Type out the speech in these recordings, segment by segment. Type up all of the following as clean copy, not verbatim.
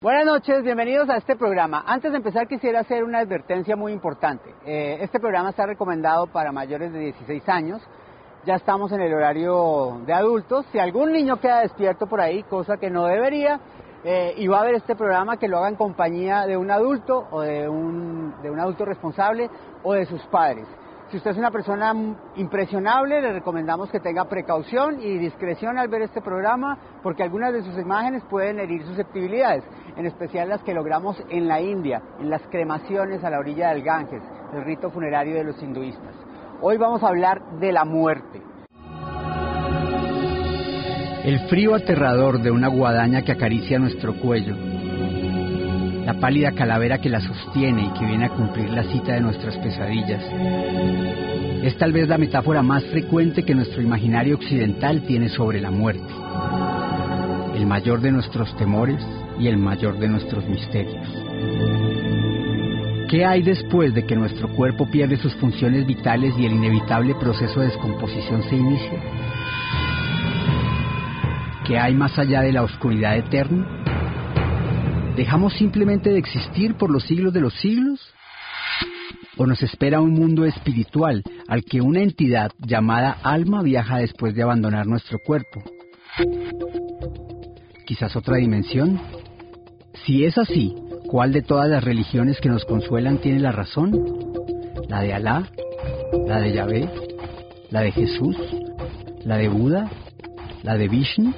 Buenas noches, bienvenidos a este programa. Antes de empezar quisiera hacer una advertencia muy importante. Este programa está recomendado para mayores de 16 años. Ya estamos en el horario de adultos. Si algún niño queda despierto por ahí, cosa que no debería, y va a ver este programa, que lo haga en compañía de un adulto o de un adulto responsable o de sus padres. Si usted es una persona impresionable, le recomendamos que tenga precaución y discreción al ver este programa, porque algunas de sus imágenes pueden herir susceptibilidades, en especial las que logramos en la India, en las cremaciones a la orilla del Ganges, el rito funerario de los hinduistas. Hoy vamos a hablar de la muerte. El frío aterrador de una guadaña que acaricia nuestro cuello, la pálida calavera que la sostiene y que viene a cumplir la cita de nuestras pesadillas, es tal vez la metáfora más frecuente que nuestro imaginario occidental tiene sobre la muerte, el mayor de nuestros temores y el mayor de nuestros misterios. ¿Qué hay después de que nuestro cuerpo pierde sus funciones vitales y el inevitable proceso de descomposición se inicia? ¿Qué hay más allá de la oscuridad eterna? ¿Dejamos simplemente de existir por los siglos de los siglos? ¿O nos espera un mundo espiritual al que una entidad llamada alma viaja después de abandonar nuestro cuerpo? ¿Quizás otra dimensión? Si es así, ¿cuál de todas las religiones que nos consuelan tiene la razón? ¿La de Alá? ¿La de Yahvé? ¿La de Jesús? ¿La de Buda? ¿La de Vishnu?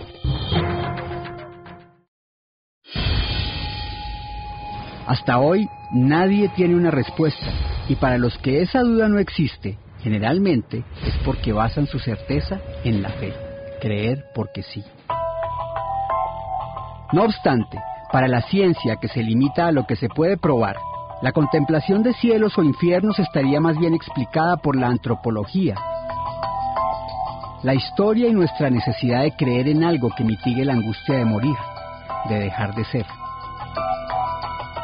Hasta hoy nadie tiene una respuesta, y para los que esa duda no existe, generalmente es porque basan su certeza en la fe, creer porque sí. No obstante, para la ciencia que se limita a lo que se puede probar, la contemplación de cielos o infiernos estaría más bien explicada por la antropología. La historia y nuestra necesidad de creer en algo que mitigue la angustia de morir, de dejar de ser.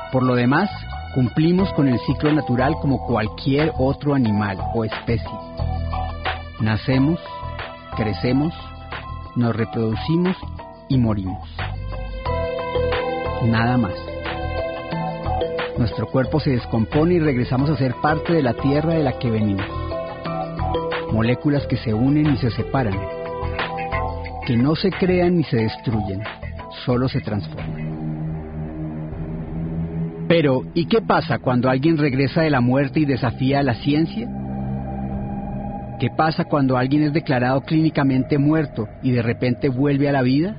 Por lo demás, cumplimos con el ciclo natural como cualquier otro animal o especie. Nacemos, crecemos, nos reproducimos y morimos. Nada más. Nuestro cuerpo se descompone y regresamos a ser parte de la tierra de la que venimos. Moléculas que se unen y se separan, que no se crean ni se destruyen, solo se transforman. Pero, ¿y qué pasa cuando alguien regresa de la muerte y desafía a la ciencia? ¿Qué pasa cuando alguien es declarado clínicamente muerto y de repente vuelve a la vida?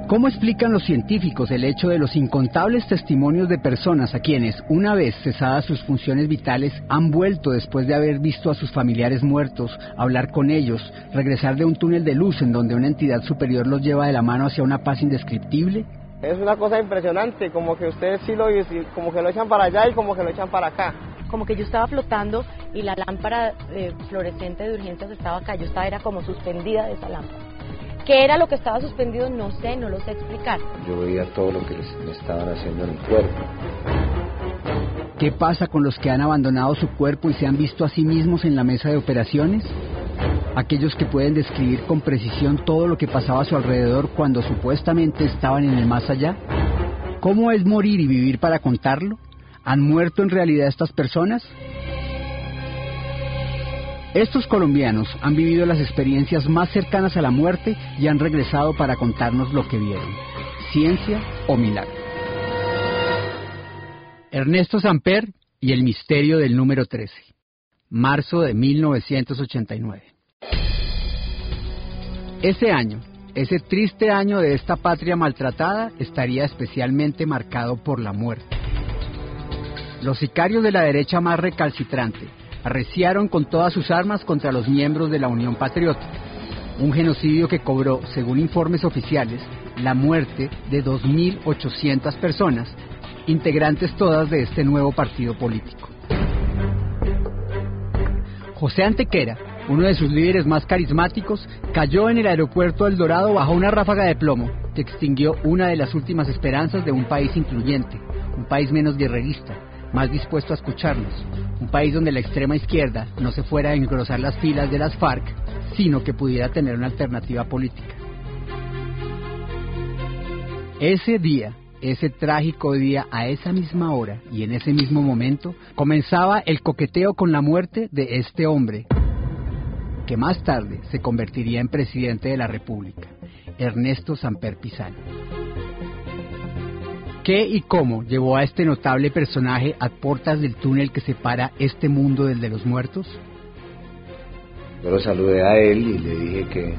¿Cómo explican los científicos el hecho de los incontables testimonios de personas a quienes, una vez cesadas sus funciones vitales, han vuelto después de haber visto a sus familiares muertos, hablar con ellos, regresar de un túnel de luz en donde una entidad superior los lleva de la mano hacia una paz indescriptible? Es una cosa impresionante, como que ustedes sí lo dicen, como que lo echan para allá y como que lo echan para acá. Como que yo estaba flotando y la lámpara fluorescente de urgencias estaba acá, era como suspendida de esa lámpara. ¿Qué era lo que estaba suspendido? No sé, no lo sé explicar. Yo veía todo lo que me estaban haciendo en el cuerpo. ¿Qué pasa con los que han abandonado su cuerpo y se han visto a sí mismos en la mesa de operaciones? Aquellos que pueden describir con precisión todo lo que pasaba a su alrededor cuando supuestamente estaban en el más allá. ¿Cómo es morir y vivir para contarlo? ¿Han muerto en realidad estas personas? Estos colombianos han vivido las experiencias más cercanas a la muerte y han regresado para contarnos lo que vieron. ¿Ciencia o milagro? Ernesto Samper y el misterio del número 13. Marzo de 1989. Ese año, ese triste año de esta patria maltratada, estaría especialmente marcado por la muerte. Los sicarios de la derecha más recalcitrante arreciaron con todas sus armas contra los miembros de la Unión Patriótica, un genocidio que cobró, según informes oficiales, la muerte de 2.800 personas, integrantes todas de este nuevo partido político. José Antequera, uno de sus líderes más carismáticos, cayó en el aeropuerto El Dorado bajo una ráfaga de plomo que extinguió una de las últimas esperanzas de un país incluyente, un país menos guerrerista, más dispuesto a escucharnos, un país donde la extrema izquierda no se fuera a engrosar las filas de las FARC, sino que pudiera tener una alternativa política. Ese día, ese trágico día, a esa misma hora y en ese mismo momento, comenzaba el coqueteo con la muerte de este hombre, que más tarde se convertiría en presidente de la República, Ernesto Samper Pizano. ¿Qué y cómo llevó a este notable personaje a puertas del túnel que separa este mundo del de los muertos? Yo lo saludé a él y le dije que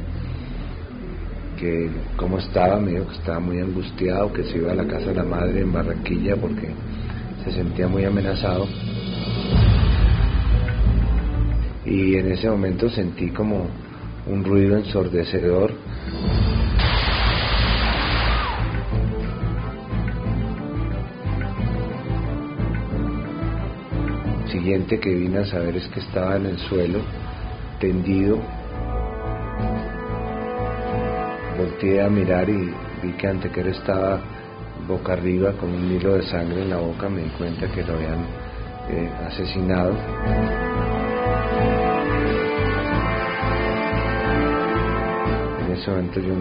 cómo estaba. Me dijo que estaba muy angustiado, que se iba a la casa de la madre en Barranquilla porque se sentía muy amenazado. Y en ese momento sentí como un ruido ensordecedor. Siguiente que vine a saber es que estaba en el suelo, tendido. Volteé a mirar y vi que Antequera estaba boca arriba con un hilo de sangre en la boca. Me di cuenta que lo habían asesinado. En ese momento yo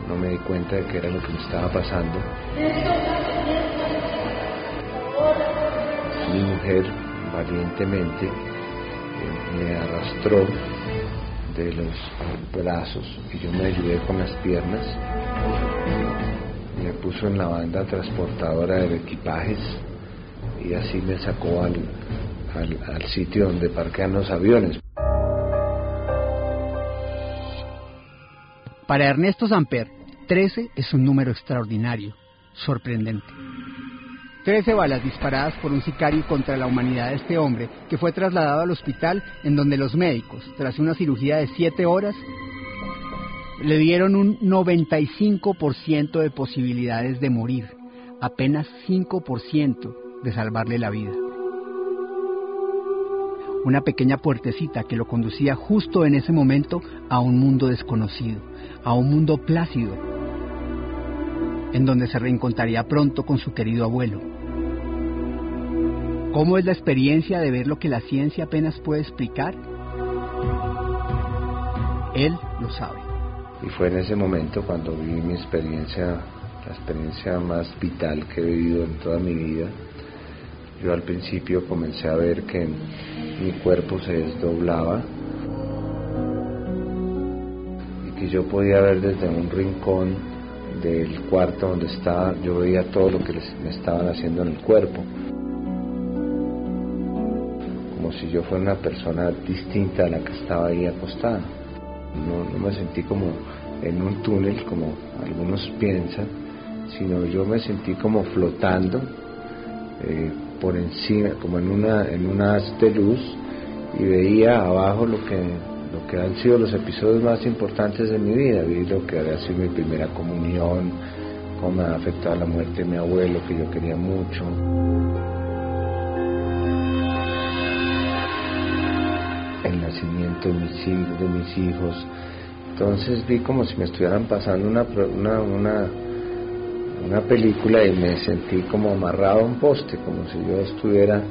no me di cuenta de qué era lo que me estaba pasando. Mi mujer valientemente me arrastró de los brazos y yo me ayudé con las piernas. Me puso en la banda transportadora de equipajes y así me sacó al sitio donde parquean los aviones. Para Ernesto Samper, 13 es un número extraordinario, sorprendente. 13 balas disparadas por un sicario contra la humanidad de este hombre, que fue trasladado al hospital en donde los médicos, tras una cirugía de 7 horas, le dieron un 95% de posibilidades de morir, apenas 5% de salvarle la vida. Una pequeña puertecita que lo conducía justo en ese momento a un mundo desconocido, a un mundo plácido, en donde se reencontraría pronto con su querido abuelo. ¿Cómo es la experiencia de ver lo que la ciencia apenas puede explicar? Él lo sabe. Y fue en ese momento cuando viví mi experiencia, la experiencia más vital que he vivido en toda mi vida. Yo al principio comencé a ver que mi cuerpo se desdoblaba y que yo podía ver desde un rincón del cuarto donde estaba, yo veía todo lo que me estaban haciendo en el cuerpo, como si yo fuera una persona distinta a la que estaba ahí acostada. No me sentí como en un túnel como algunos piensan, sino yo me sentí como flotando por encima, como en una haz de luz, y veía abajo lo que han sido los episodios más importantes de mi vida. Vi lo que había sido mi primera comunión, cómo me ha afectado la muerte de mi abuelo, que yo quería mucho. El nacimiento de mis hijos. Entonces vi como si me estuvieran pasando una película y me sentí como amarrado a un poste, como si yo estuviera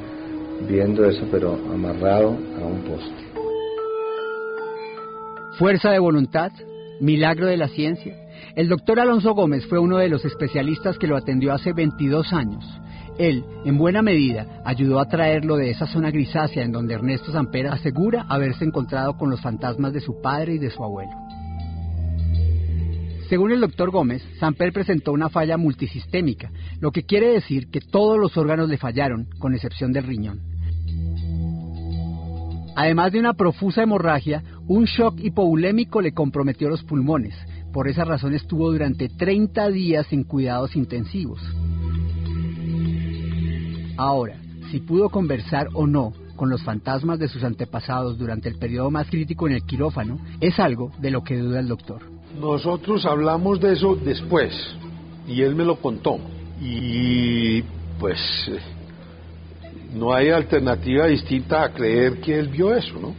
viendo eso, pero amarrado a un poste. Fuerza de voluntad, milagro de la ciencia. El doctor Alonso Gómez fue uno de los especialistas que lo atendió hace 22 años. Él, en buena medida, ayudó a traerlo de esa zona grisácea en donde Ernesto Samper asegura haberse encontrado con los fantasmas de su padre y de su abuelo. Según el doctor Gómez, Samper presentó una falla multisistémica, lo que quiere decir que todos los órganos le fallaron, con excepción del riñón. Además de una profusa hemorragia, un shock hipovolémico le comprometió los pulmones. Por esa razón estuvo durante 30 días en cuidados intensivos. Ahora, si pudo conversar o no con los fantasmas de sus antepasados durante el periodo más crítico en el quirófano, es algo de lo que duda el doctor. Nosotros hablamos de eso después, y él me lo contó. Y pues no hay alternativa distinta a creer que él vio eso, ¿no?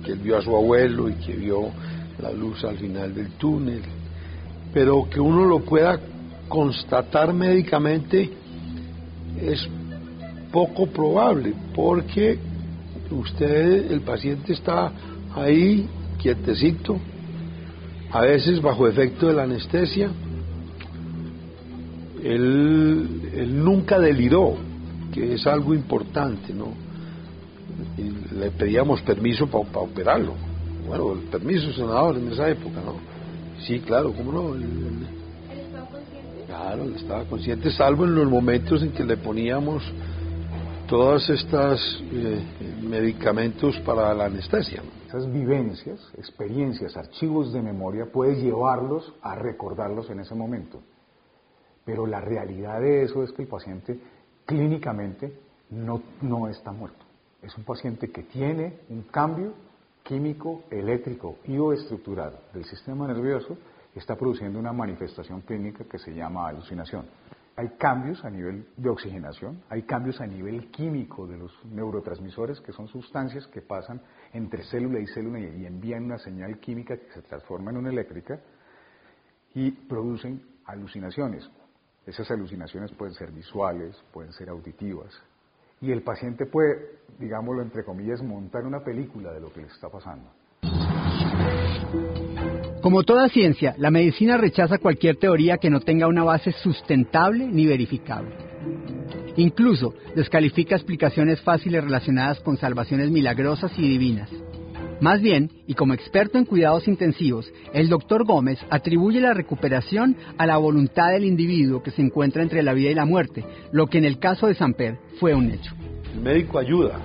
Que él vio a su abuelo y que vio la luz al final del túnel. Pero que uno lo pueda constatar médicamente es poco probable, porque el paciente está ahí quietecito, a veces bajo efecto de la anestesia, él nunca deliró, que es algo importante, ¿no? Y le pedíamos permiso para operarlo. Bueno, el permiso senador en esa época, ¿no? Sí, claro, ¿cómo no? ¿Él estaba consciente? Claro, él estaba consciente, salvo en los momentos en que le poníamos todas estas medicamentos para la anestesia, ¿no? Esas vivencias, experiencias, archivos de memoria, puedes llevarlos a recordarlos en ese momento. Pero la realidad de eso es que el paciente clínicamente no está muerto. Es un paciente que tiene un cambio químico, eléctrico y o estructural del sistema nervioso que está produciendo una manifestación clínica que se llama alucinación. Hay cambios a nivel de oxigenación, hay cambios a nivel químico de los neurotransmisores, que son sustancias que pasan entre célula y célula y envían una señal química que se transforma en una eléctrica y producen alucinaciones. Esas alucinaciones pueden ser visuales, pueden ser auditivas. Y el paciente puede, digámoslo entre comillas, montar una película de lo que le está pasando. Como toda ciencia, la medicina rechaza cualquier teoría que no tenga una base sustentable ni verificable. Incluso descalifica explicaciones fáciles relacionadas con salvaciones milagrosas y divinas. Más bien, y como experto en cuidados intensivos, el Dr. Gómez atribuye la recuperación a la voluntad del individuo que se encuentra entre la vida y la muerte, lo que en el caso de Samper fue un hecho. El médico ayuda,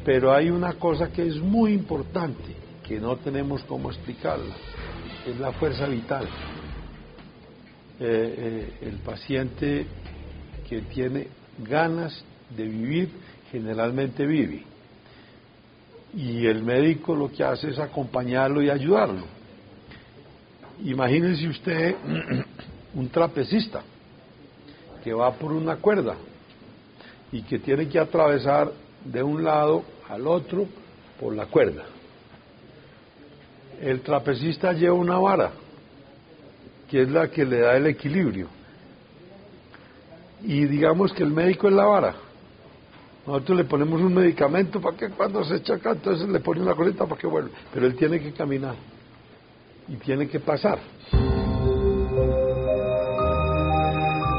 pero hay una cosa que es muy importante, que no tenemos cómo explicarla, es la fuerza vital. El paciente que tiene ganas de vivir, generalmente vive. Y el médico lo que hace es acompañarlo y ayudarlo. Imagínense usted un trapecista que va por una cuerda y que tiene que atravesar de un lado al otro por la cuerda. El trapecista lleva una vara, que es la que le da el equilibrio. Y digamos que el médico es la vara. Nosotros le ponemos un medicamento para que cuando se echa acá, entonces le pone una coleta para que vuelva. Pero él tiene que caminar y tiene que pasar.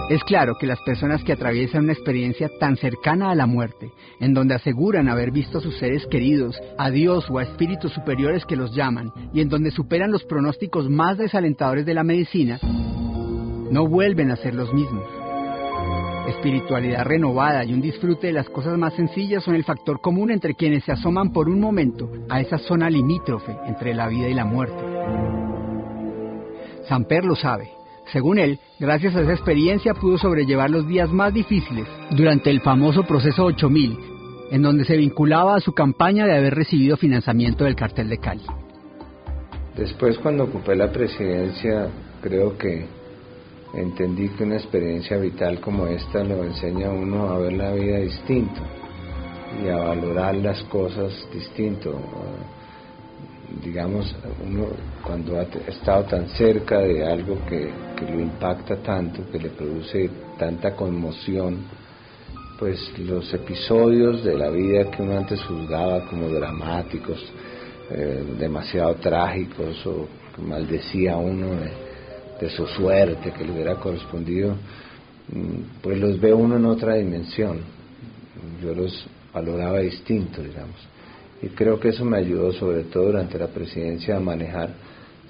Es claro que las personas que atraviesan una experiencia tan cercana a la muerte, en donde aseguran haber visto a sus seres queridos, a Dios o a espíritus superiores que los llaman, y en donde superan los pronósticos más desalentadores de la medicina, no vuelven a ser los mismos. Espiritualidad renovada y un disfrute de las cosas más sencillas son el factor común entre quienes se asoman por un momento a esa zona limítrofe entre la vida y la muerte. Samper lo sabe. Según él, gracias a esa experiencia pudo sobrellevar los días más difíciles durante el famoso proceso 8000, en donde se vinculaba a su campaña de haber recibido financiamiento del Cartel de Cali. Después, cuando ocupé la presidencia, creo que entendí que una experiencia vital como esta lo enseña a uno a ver la vida distinto y a valorar las cosas distinto. Digamos, uno cuando ha estado tan cerca de algo que lo impacta tanto, que le produce tanta conmoción, pues los episodios de la vida que uno antes juzgaba como dramáticos, demasiado trágicos, o que maldecía a uno de su suerte que le hubiera correspondido, pues los ve uno en otra dimensión. Yo los valoraba distinto, digamos, y creo que eso me ayudó sobre todo durante la presidencia a manejar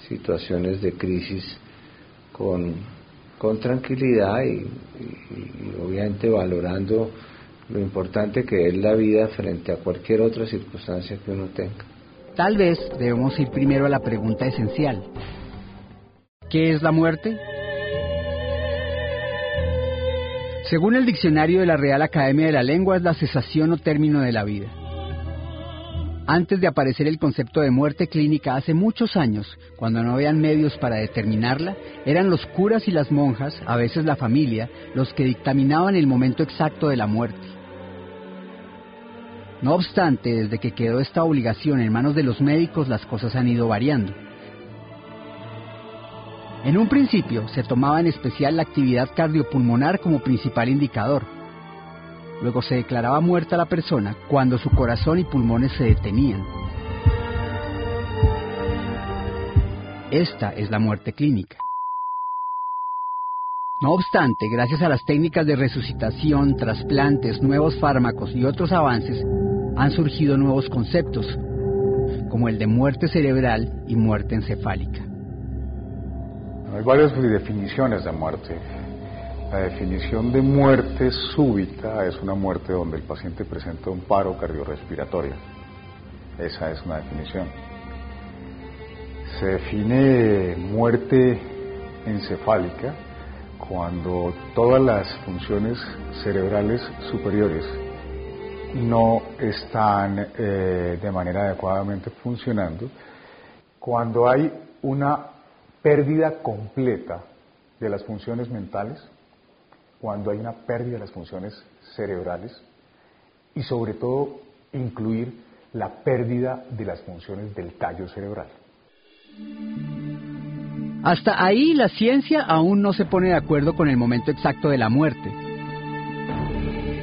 situaciones de crisis con tranquilidad y obviamente valorando lo importante que es la vida frente a cualquier otra circunstancia que uno tenga. Tal vez debemos ir primero a la pregunta esencial. ¿Qué es la muerte? Según el diccionario de la Real Academia de la Lengua, es la cesación o término de la vida. Antes de aparecer el concepto de muerte clínica hace muchos años, cuando no habían medios para determinarla, eran los curas y las monjas, a veces la familia, los que dictaminaban el momento exacto de la muerte. No obstante, desde que quedó esta obligación en manos de los médicos, las cosas han ido variando. En un principio se tomaba en especial la actividad cardiopulmonar como principal indicador. Luego se declaraba muerta la persona cuando su corazón y pulmones se detenían. Esta es la muerte clínica. No obstante, gracias a las técnicas de resucitación, trasplantes, nuevos fármacos y otros avances, han surgido nuevos conceptos, como el de muerte cerebral y muerte encefálica. Hay varias definiciones de muerte. La definición de muerte súbita es una muerte donde el paciente presenta un paro cardiorrespiratorio. Esa es una definición. Se define muerte encefálica cuando todas las funciones cerebrales superiores no están de manera adecuadamente funcionando, cuando hay una pérdida completa de las funciones mentales, cuando hay una pérdida de las funciones cerebrales y sobre todo incluir la pérdida de las funciones del tallo cerebral. Hasta ahí la ciencia aún no se pone de acuerdo con el momento exacto de la muerte.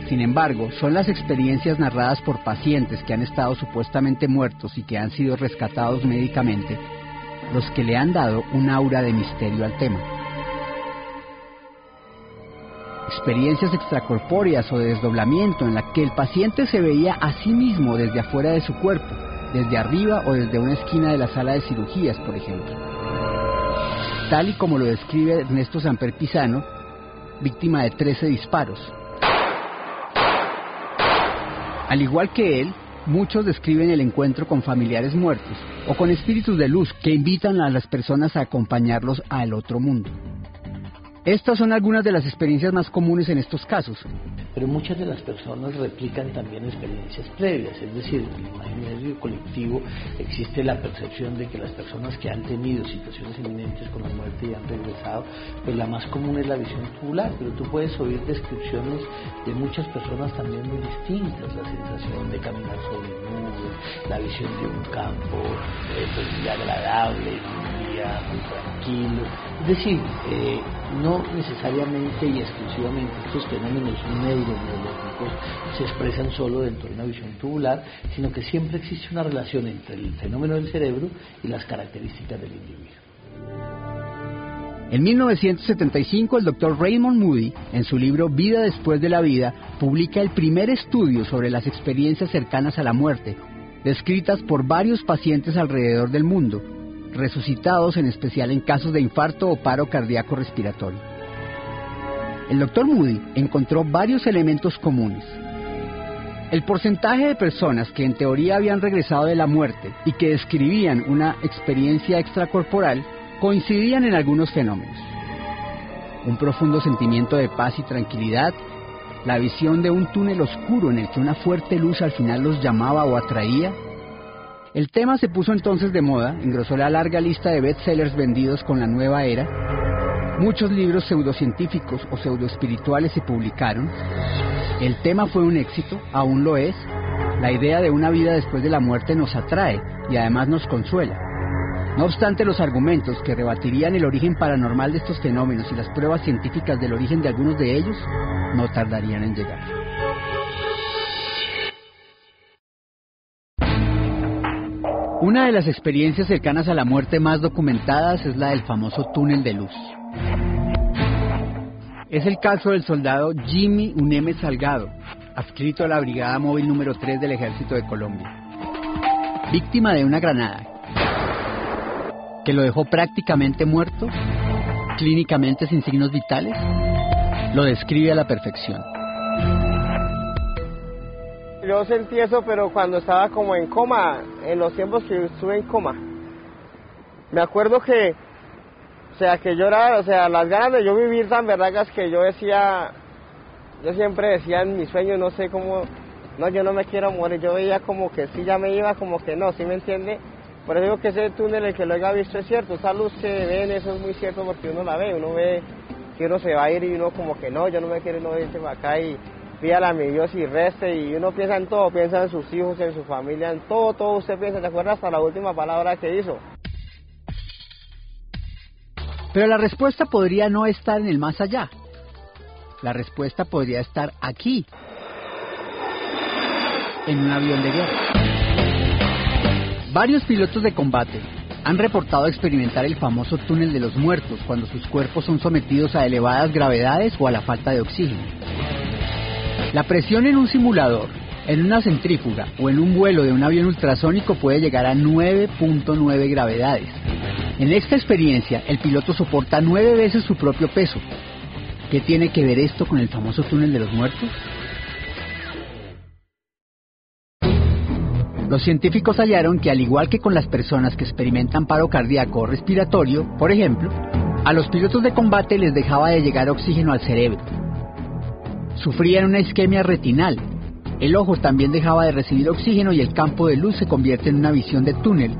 Sin embargo, son las experiencias narradas por pacientes que han estado supuestamente muertos y que han sido rescatados médicamente los que le han dado un aura de misterio al tema. Experiencias extracorpóreas o de desdoblamiento en la que el paciente se veía a sí mismo desde afuera de su cuerpo, desde arriba o desde una esquina de la sala de cirugías, por ejemplo. Tal y como lo describe Ernesto Samper Pisano, víctima de 13 disparos. Al igual que él, muchos describen el encuentro con familiares muertos o con espíritus de luz que invitan a las personas a acompañarlos al otro mundo. Estas son algunas de las experiencias más comunes en estos casos. Pero muchas de las personas replican también experiencias previas, es decir, en el imaginario colectivo existe la percepción de que las personas que han tenido situaciones inminentes con la muerte y han regresado, pues la más común es la visión tubular, pero tú puedes oír descripciones de muchas personas también muy distintas, la sensación de caminar sobre nubes, la visión de un campo pues muy agradable, un día muy tranquilo, es decir, no necesariamente y exclusivamente estos fenómenos neurobiológicos se expresan solo dentro de una visión tubular, sino que siempre existe una relación entre el fenómeno del cerebro y las características del individuo. En 1975, el Dr. Raymond Moody, en su libro Vida después de la vida, publica el primer estudio sobre las experiencias cercanas a la muerte, descritas por varios pacientes alrededor del mundo, resucitados en especial en casos de infarto o paro cardíaco respiratorio. El Dr. Moody encontró varios elementos comunes. El porcentaje de personas que en teoría habían regresado de la muerte y que describían una experiencia extracorporal coincidían en algunos fenómenos. Un profundo sentimiento de paz y tranquilidad, la visión de un túnel oscuro en el que una fuerte luz al final los llamaba o atraía. El tema se puso entonces de moda, engrosó la larga lista de bestsellers vendidos con la nueva era. Muchos libros pseudocientíficos o pseudoespirituales se publicaron. El tema fue un éxito, aún lo es. La idea de una vida después de la muerte nos atrae y además nos consuela. No obstante, los argumentos que rebatirían el origen paranormal de estos fenómenos y las pruebas científicas del origen de algunos de ellos no tardarían en llegar. Una de las experiencias cercanas a la muerte más documentadas es la del famoso túnel de luz. Es el caso del soldado Jimmy Uneme Salgado, adscrito a la Brigada Móvil número 3 del Ejército de Colombia. Víctima de una granada que lo dejó prácticamente muerto, clínicamente sin signos vitales, lo describe a la perfección. Yo sentí eso, pero cuando estaba como en coma, en los tiempos que estuve en coma. Me acuerdo que, que yo era, las ganas de yo vivir tan verdagas que yo siempre decía en mis sueños, no sé cómo, no, yo no me quiero morir, yo veía como que sí, ya me iba, como que no, ¿sí me entiende? Por eso digo que ese túnel, el que lo haya visto es cierto, esa luz que ven, eso es muy cierto porque uno la ve, uno ve que uno se va a ir y uno como que no, yo no me quiero no irse para acá y pídale a mi Dios y reste, y uno piensa en todo, piensa en sus hijos, en su familia, en todo usted piensa, ¿te acuerdas hasta la última palabra que hizo? Pero la respuesta podría no estar en el más allá. La respuesta podría estar aquí, en un avión de guerra. Varios pilotos de combate, han reportado experimentar el famoso túnel de los muertos cuando sus cuerpos son sometidos a elevadas gravedades o a la falta de oxígeno. La presión en un simulador, en una centrífuga o en un vuelo de un avión ultrasónico puede llegar a 9.9 gravedades. En esta experiencia, el piloto soporta 9 veces su propio peso. ¿Qué tiene que ver esto con el famoso túnel de los muertos? Los científicos hallaron que, al igual que con las personas que experimentan paro cardíaco o respiratorio, por ejemplo, a los pilotos de combate les dejaba de llegar oxígeno al cerebro. Sufrían una isquemia retinal. El ojo también dejaba de recibir oxígeno y el campo de luz se convierte en una visión de túnel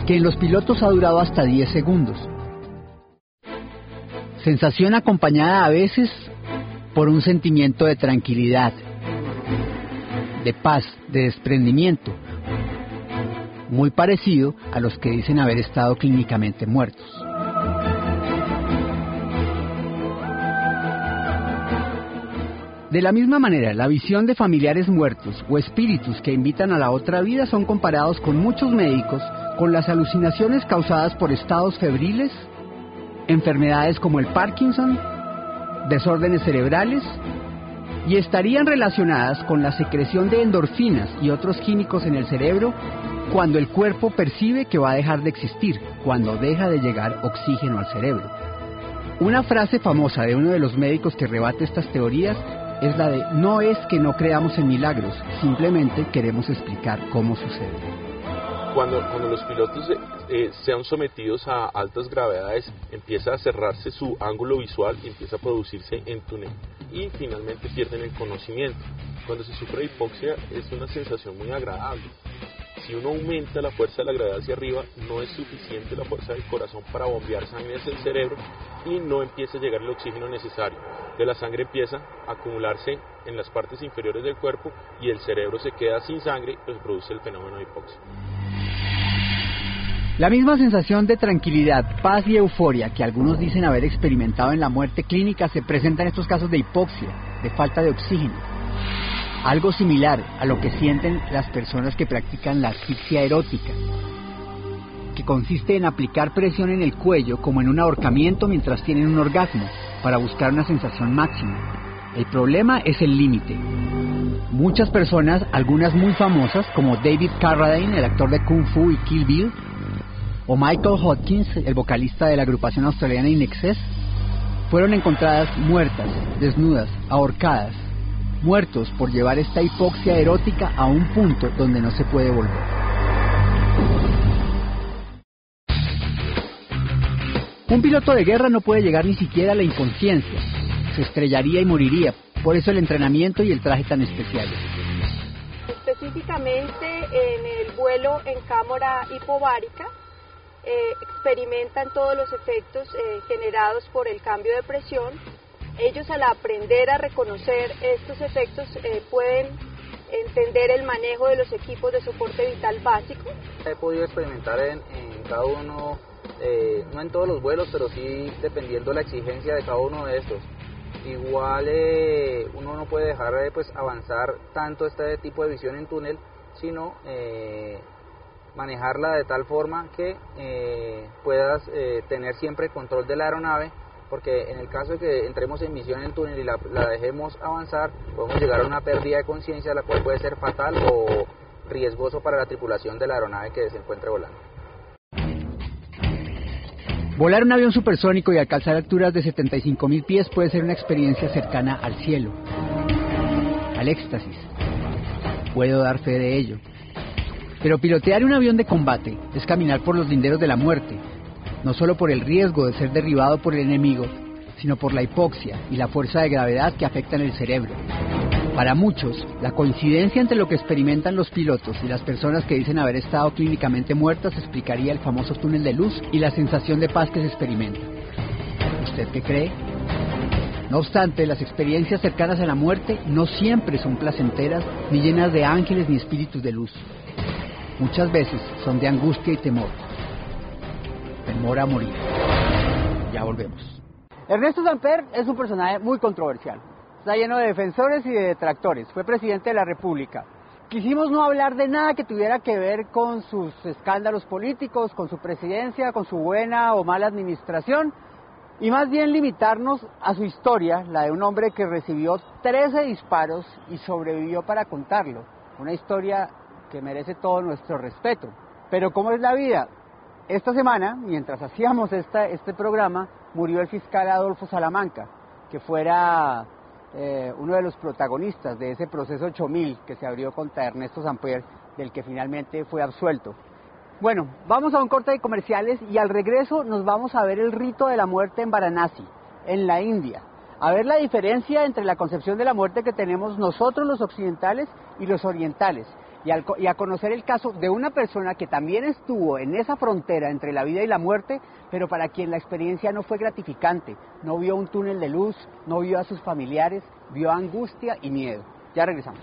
que en los pilotos ha durado hasta 10 segundos. Sensación acompañada a veces por un sentimiento de tranquilidad, de paz, de desprendimiento, muy parecido a los que dicen haber estado clínicamente muertos. De la misma manera, la visión de familiares muertos o espíritus que invitan a la otra vida son comparados con muchos médicos con las alucinaciones causadas por estados febriles, enfermedades como el Parkinson, desórdenes cerebrales, y estarían relacionadas con la secreción de endorfinas y otros químicos en el cerebro cuando el cuerpo percibe que va a dejar de existir, cuando deja de llegar oxígeno al cerebro. Una frase famosa de uno de los médicos que rebate estas teorías es la de: no es que no creamos en milagros, simplemente queremos explicar cómo sucede. Cuando los pilotos sean sometidos a altas gravedades, empieza a cerrarse su ángulo visual y empieza a producirse en túnel y finalmente pierden el conocimiento. Cuando se sufre hipoxia es una sensación muy agradable. Si uno aumenta la fuerza de la gravedad hacia arriba, no es suficiente la fuerza del corazón para bombear sangre hacia el cerebro y no empieza a llegar el oxígeno necesario. De la sangre empieza a acumularse en las partes inferiores del cuerpo y el cerebro se queda sin sangre, pues produce el fenómeno de hipoxia. La misma sensación de tranquilidad, paz y euforia que algunos dicen haber experimentado en la muerte clínica se presenta en estos casos de hipoxia, de falta de oxígeno. Algo similar a lo que sienten las personas que practican la asfixia erótica, que consiste en aplicar presión en el cuello como en un ahorcamiento mientras tienen un orgasmo, para buscar una sensación máxima. El problema es el límite. Muchas personas, algunas muy famosas, como David Carradine, el actor de Kung Fu y Kill Bill, o Michael Hopkins, el vocalista de la agrupación australiana In Excess, fueron encontradas muertas, desnudas, ahorcadas, muertos por llevar esta hipoxia erótica a un punto donde no se puede volver. Un piloto de guerra no puede llegar ni siquiera a la inconsciencia, se estrellaría y moriría, por eso el entrenamiento y el traje tan especiales. Específicamente en el vuelo en cámara hipovárica, experimentan todos los efectos generados por el cambio de presión. Ellos, al aprender a reconocer estos efectos, pueden entender el manejo de los equipos de soporte vital básico. He podido experimentar en cada uno, no en todos los vuelos, pero sí dependiendo la exigencia de cada uno de estos. Igual uno no puede dejar pues avanzar tanto este tipo de visión en túnel, sino manejarla de tal forma que puedas tener siempre control de la aeronave, porque en el caso de que entremos en misión en túnel y la dejemos avanzar, podemos llegar a una pérdida de conciencia, la cual puede ser fatal o riesgoso para la tripulación de la aeronave que se encuentre volando. Volar un avión supersónico y alcanzar alturas de 75.000 pies puede ser una experiencia cercana al cielo, al éxtasis. Puedo dar fe de ello. Pero pilotear un avión de combate es caminar por los linderos de la muerte, no solo por el riesgo de ser derribado por el enemigo, sino por la hipoxia y la fuerza de gravedad que afectan el cerebro. Para muchos, la coincidencia entre lo que experimentan los pilotos y las personas que dicen haber estado clínicamente muertas explicaría el famoso túnel de luz y la sensación de paz que se experimenta. ¿Usted qué cree? No obstante, las experiencias cercanas a la muerte no siempre son placenteras, ni llenas de ángeles ni espíritus de luz. Muchas veces son de angustia y temor. Temor a morir. Ya volvemos. Ernesto Samper es un personaje muy controversial. Está lleno de defensores y de detractores. Fue presidente de la República. quisimos no hablar de nada que tuviera que ver con sus escándalos políticos, con su presidencia, con su buena o mala administración, y más bien limitarnos a su historia, la de un hombre que recibió 13 disparos y sobrevivió para contarlo. Una historia que merece todo nuestro respeto. Pero ¿cómo es la vida? Esta semana, mientras hacíamos este programa, murió el fiscal Adolfo Salamanca, que fuera uno de los protagonistas de ese proceso 8000 que se abrió contra Ernesto Samper, del que finalmente fue absuelto. Bueno, vamos a un corte de comerciales y al regreso nos vamos a ver el rito de la muerte en Varanasi, en la India. A ver la diferencia entre la concepción de la muerte que tenemos nosotros los occidentales y los orientales. Y a conocer el caso de una persona que también estuvo en esa frontera entre la vida y la muerte, pero para quien la experiencia no fue gratificante. No vio un túnel de luz, no vio a sus familiares, vio angustia y miedo. Ya regresamos.